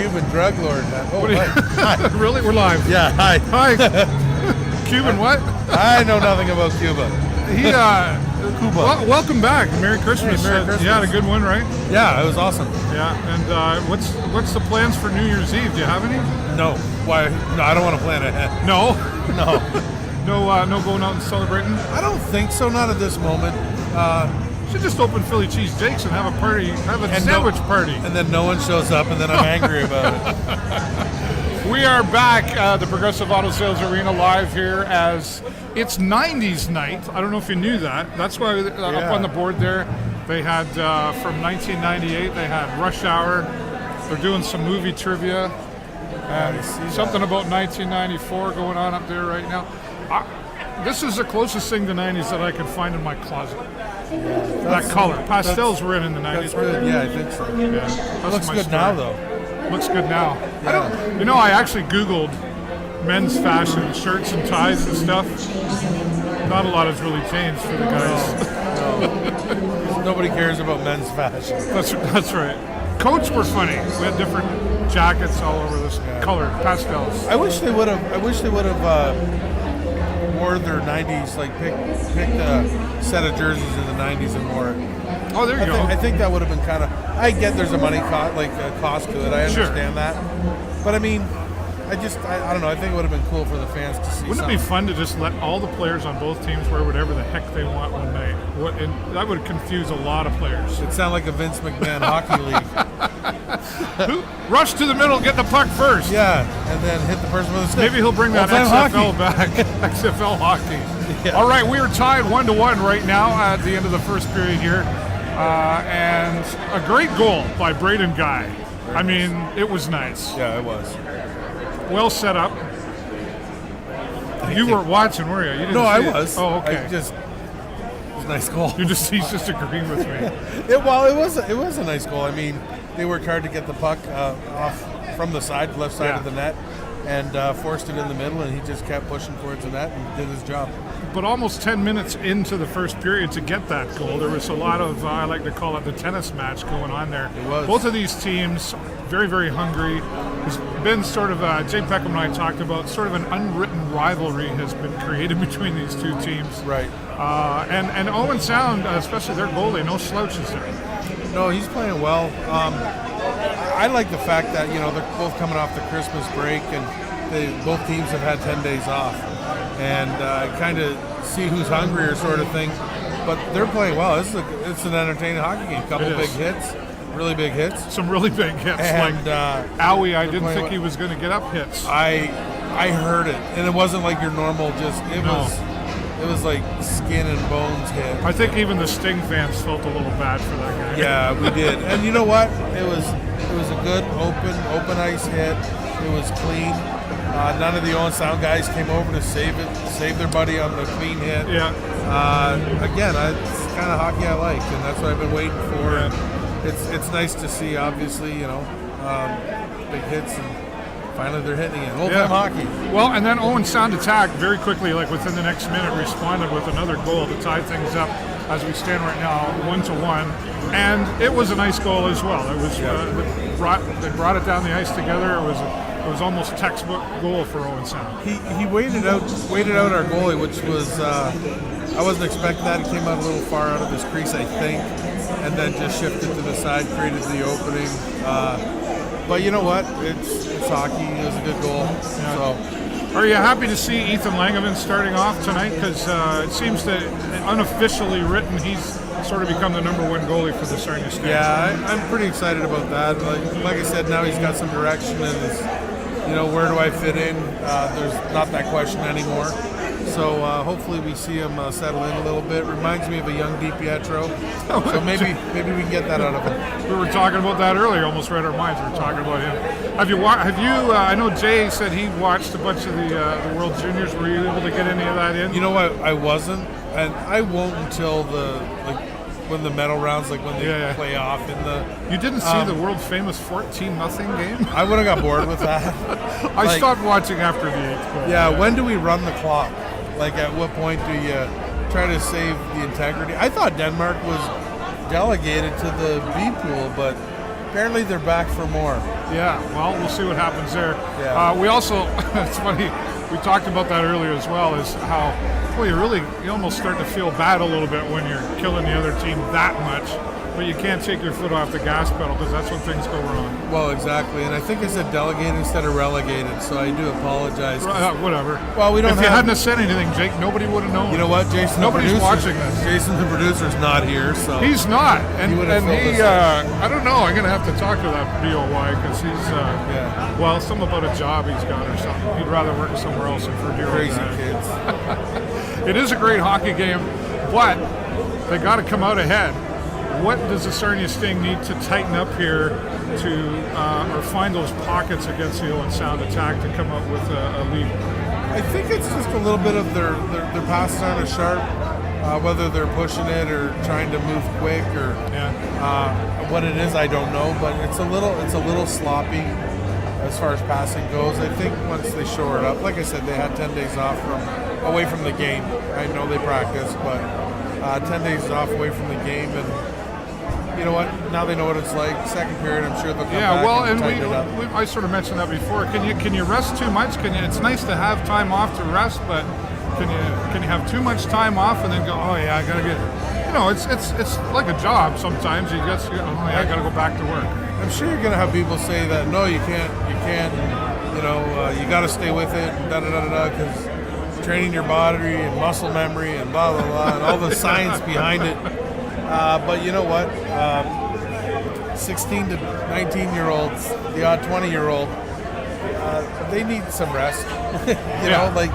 Cuban drug lord, man. Oh, What are you- hi. Really? We're live. Yeah, hi. Hi. Cuban what? I know nothing about Cuba. He, Cuba. welcome back. Merry Christmas. Hey, Merry Christmas. You had a good one, right? Yeah, it was awesome. Yeah. And what's the plans for New Year's Eve? Do you have any? No, why? No, I don't want to plan ahead. No. No, No going out and celebrating? I don't think so. Not at this moment. Should just open Philly Cheese Jake's and have a party, have a And sandwich party. And then no one shows up, and then I'm angry about it. We are back at the Progressive Auto Sales Arena live here as it's 90s night. I don't know if you knew that. That's why up on the board there, they had from 1998, they had Rush Hour. They're doing some movie trivia. And something about 1994 going on up there right now. This is the closest thing to 90s that I can find in my closet. That color. Pastels were in the 90s. That's good. Yeah, I think so. Yeah, that's Looks my good story. now, though. Looks good now. Yeah. I actually Googled men's fashion, shirts and ties and stuff. Not a lot has really changed for the guys. No. Nobody cares about men's fashion. That's right. Coats were funny. We had different jackets all over this color, pastels. I wish they would have wore their 90s, like picked a set of jerseys in the 90s and wore it. Oh, there you go. I think that would have been kind of. I get there's a money cost to it. I Sure. understand that, but I mean, I don't know. I think it would have been cool for the fans to see. Wouldn't it be fun to just let all the players on both teams wear whatever the heck they want one night? And that would confuse a lot of players. It sounded like a Vince McMahon hockey league. Rush to the middle, get the puck first. Yeah, and then hit the person with a stick. Maybe he'll bring that All-time XFL hockey. back. XFL hockey. Yeah. All right, we are tied 1-1 right now at the end of the first period here. And a great goal by Braden Guy. I mean, it was nice. Yeah, it was. Well set up. You weren't watching, were you? You didn't No, see I it? was. Oh, okay. It was a nice goal. He's just agreeing with me. It was a nice goal. I mean, they worked hard to get the puck off from the side, left side of the net, and forced it in the middle, and he just kept pushing towards the net and did his job. But almost 10 minutes into the first period to get that goal, there was a lot of, I like to call it the tennis match going on there. It was. Both of these teams, very, very hungry. There's been sort of, Jay Peckham and I talked about, sort of an unwritten rivalry has been created between these two teams. Right. And Owen Sound, especially their goalie, no slouches there. No, he's playing well. I like the fact that, they're both coming off the Christmas break, and both teams have had 10 days off. And kind of see who's hungrier sort of thing. But they're playing well. It's an entertaining hockey game. Couple big hits, really big hits. Some really big hits. And Owie, I didn't think he was going to get up hits. I heard it, and it wasn't like your normal it was like skin and bones hit. I think even the Sting fans felt a little bad for that guy. Yeah, we did. And you know what? It was a good open ice hit. It was clean. None of the Owen Sound guys came over to save their buddy on the clean hit. Yeah. Again, it's the kind of hockey I like, and that's what I've been waiting for. Yeah. And it's nice to see, obviously, big hits, and finally they're hitting it. Old-time hockey. Well, and then Owen Sound attacked very quickly, like within the next minute, responded with another goal to tie things up as we stand right now 1-1. And it was a nice goal as well. It was they brought it down the ice together. It was almost textbook goal for Owen Sound. He waited out our goalie, which was I wasn't expecting that. He came out a little far out of his crease, I think, and then just shifted to the side, created the opening. But you know what? It's hockey. It was a good goal. Yeah. So, are you happy to see Ethan Langevin starting off tonight? Because it seems that unofficially written, he's sort of become the number one goalie for the Sarnia Stage. Yeah, I'm pretty excited about that. Like I said, now he's got some direction, and is, where do I fit in? There's not that question anymore. So hopefully we see him settle in a little bit. Reminds me of a young DiPietro. So maybe we can get that out of him. We were talking about that earlier. Almost read our minds. We were talking about him. Have you? I know Jay said he watched a bunch of the World Juniors. Were you able to get any of that in? You know what? I wasn't, and I won't until when the medal rounds, like when they play off in the. You didn't see the world famous 14-0 game? I would have got bored with that. I stopped watching after the 8th goal. Yeah, when do we run the clock? Like, at what point do you try to save the integrity? I thought Denmark was delegated to the B pool, but apparently they're back for more. Yeah, well, we'll see what happens there. Yeah. We also, it's funny, we talked about that earlier as well, is how, well, you almost start to feel bad a little bit when you're killing the other team that much, but you can't take your foot off the gas pedal because that's when things go wrong. Well, exactly, and I think I said delegated instead of relegated, so I do apologize. Whatever. Well, we don't. If you hadn't have said anything, Jake, nobody would have known. You know what, Jason? Nobody's watching this. Jason, the producer's not here, so He's not, and would've filled he. this out. I don't know. I'm gonna have to talk to that BOY because he's. Yeah. Well, something about a job he's got or something. He'd rather work somewhere else than for dear old crazy dad. kids. It is a great hockey game, but they got to come out ahead. What does the Sarnia Sting need to tighten up here to or find those pockets against the Owen Sound attack to come up with a lead? I think it's just a little bit of their passes aren't as sharp, whether they're pushing it or trying to move quick or what it is, I don't know. But it's a little sloppy as far as passing goes. I think once they shore it up, like I said, they had 10 days off away from the game. I know they practice, but 10 days off away from the game, and you know what? Now they know what it's like. Second period, I'm sure they'll come back. Well, and and tighten it up. I sort of mentioned that before. Can you rest too much? It's nice to have time off to rest, but can you have too much time off and then go, oh yeah, I gotta get. It's like a job sometimes. I gotta go back to work. I'm sure you're gonna have people say that no, you can't. You got to stay with it, because training your body and muscle memory and blah blah blah and all the science behind it. But you know what? 16 to 19-year-olds, the odd 20-year-old, they need some rest. You know, like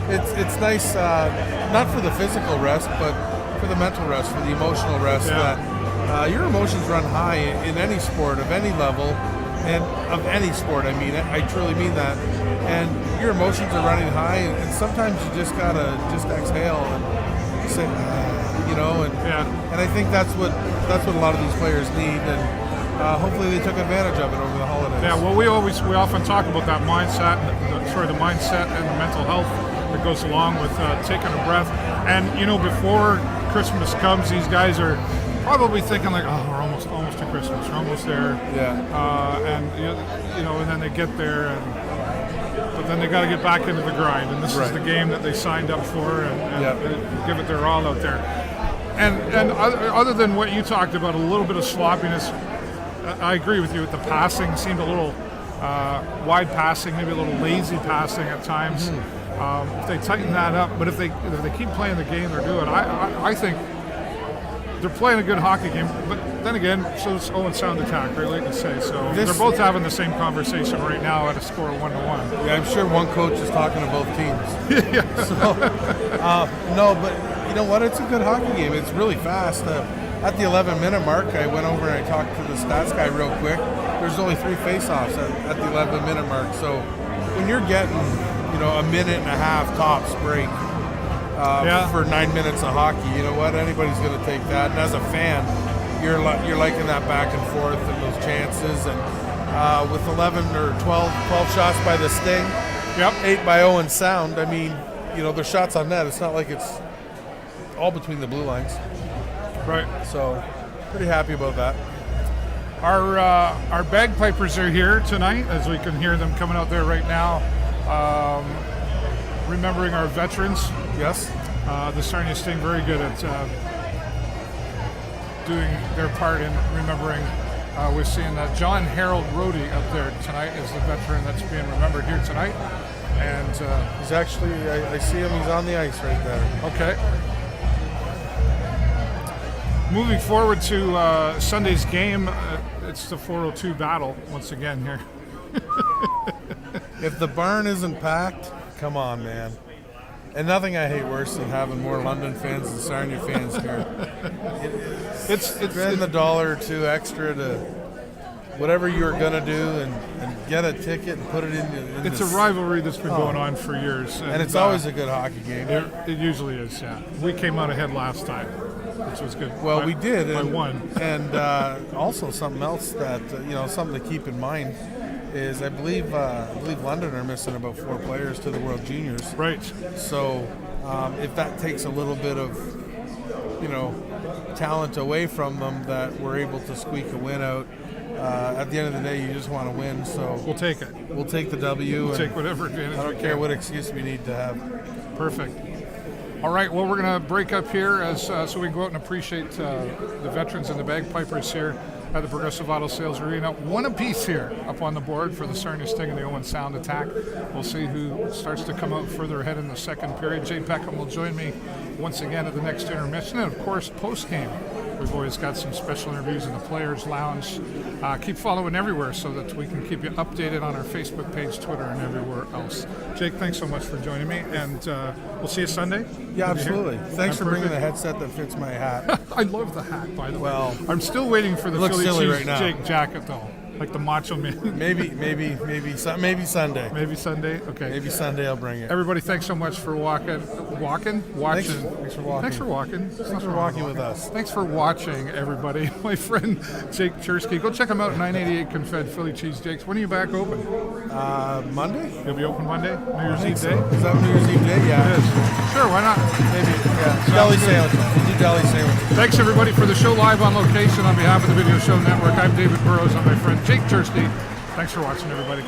it's nice, not for the physical rest, but for the mental rest, for the emotional rest. That your emotions run high in any sport of any level, and of any sport. I mean, I truly mean that. And your emotions are running high, and sometimes you just gotta exhale and say. And I think that's what a lot of these players need, and hopefully they took advantage of it over the holidays. Yeah, well, we often talk about that mindset, the mindset and the mental health that goes along with taking a breath. And before Christmas comes, these guys are probably thinking like, oh, we're almost to Christmas, we're almost there. Yeah. And then they get there but then they got to get back into the grind, and this is the game that they signed up for, and give it their all out there. And other than what you talked about, a little bit of sloppiness, I agree with you. The passing seemed a little wide passing, maybe a little lazy passing at times. If they tighten that up, but if they keep playing the game they're doing, I think they're playing a good hockey game. But then again, so it's Owen Sound attack, right? Like you say. So they're both having the same conversation right now at a score of 1-1. Yeah, I'm sure one coach is talking to both teams. No, but you know what? It's a good hockey game. It's really fast. At the 11-minute mark, I went over and I talked to the stats guy real quick. There's only 3 face-offs at the 11-minute mark. So when you're getting, a minute and a half tops break for 9 minutes of hockey, you know what? Anybody's going to take that. And as a fan, you're liking that back and forth and those chances. And with 11 or 12 shots by the Sting, 8 by Owen Sound. I mean, their shots on net. It's not like it's all between the blue lines. Right. So, pretty happy about that. Our bagpipers are here tonight, as we can hear them coming out there right now, remembering our veterans. Yes. The Sarnia Sting very good at doing their part in remembering. We're seeing John Harold Rohde up there tonight is the veteran that's being remembered here tonight. And he's actually, I see him, he's on the ice right there. Okay. Moving forward to Sunday's game, it's the 402 battle once again here. If the barn isn't packed, come on, man. And nothing I hate worse than having more London fans than Sarnia fans here. It's spend the $1 or $2 extra to whatever you're gonna do and get a ticket and put it in. It's a rivalry that's been going on for years, and it's always a good hockey game. It usually is. Yeah, we came out ahead last time, which was good. Well, we did. I won. And also something else that something to keep in mind is I believe London are missing about 4 players to the World Juniors. Right. So if that takes a little bit of talent away from them, that we're able to squeak a win out at the end of the day, you just want to win. So We'll take it. we'll take the W. We'll and take whatever advantage I we don't care can. what excuse we need to have. Perfect. All right, well, we're going to break up here as so we can go out and appreciate the veterans and the bagpipers here at the Progressive Auto Sales Arena. One apiece here up on the board for the Sarnia Sting and the Owen Sound Attack. We'll see who starts to come out further ahead in the second period. Jay Peckham will join me once again at the next intermission. And, of course, post-game, we've always got some special interviews in the Players' Lounge. Keep following everywhere so that we can keep you updated on our Facebook page, Twitter, and everywhere else. Jake, thanks so much for joining me, and we'll see you Sunday. Yeah, Good to hear. absolutely. Thanks for bringing Perfect. the headset that fits my hat. I love the hat, by the Well, way. I'm still waiting for the looks Philly silly Cheese right now. Jake jacket, though, like the Macho Man. maybe Sunday. Maybe Sunday. Okay. Maybe Sunday I'll bring it. Everybody, thanks so much for watching. Watching. Thanks for walking. Thanks for walking. Thanks for walking with us. Thanks for watching, everybody. My friend Jake Chersky. Go check him out, 988 Confed Philly Cheese Jakes. When are you back open? Monday? You'll be open Monday, New Year's Eve So. Day. Is that New Year's Eve day? Yeah. It is. Sure, why not? Maybe. Yeah. Deli good. sandwiches. We'll do deli sandwiches. Thanks everybody for the show live on location. On behalf of the Video Show Network, I'm David Burrows and my friend Jake Chersky. Thanks for watching, everybody.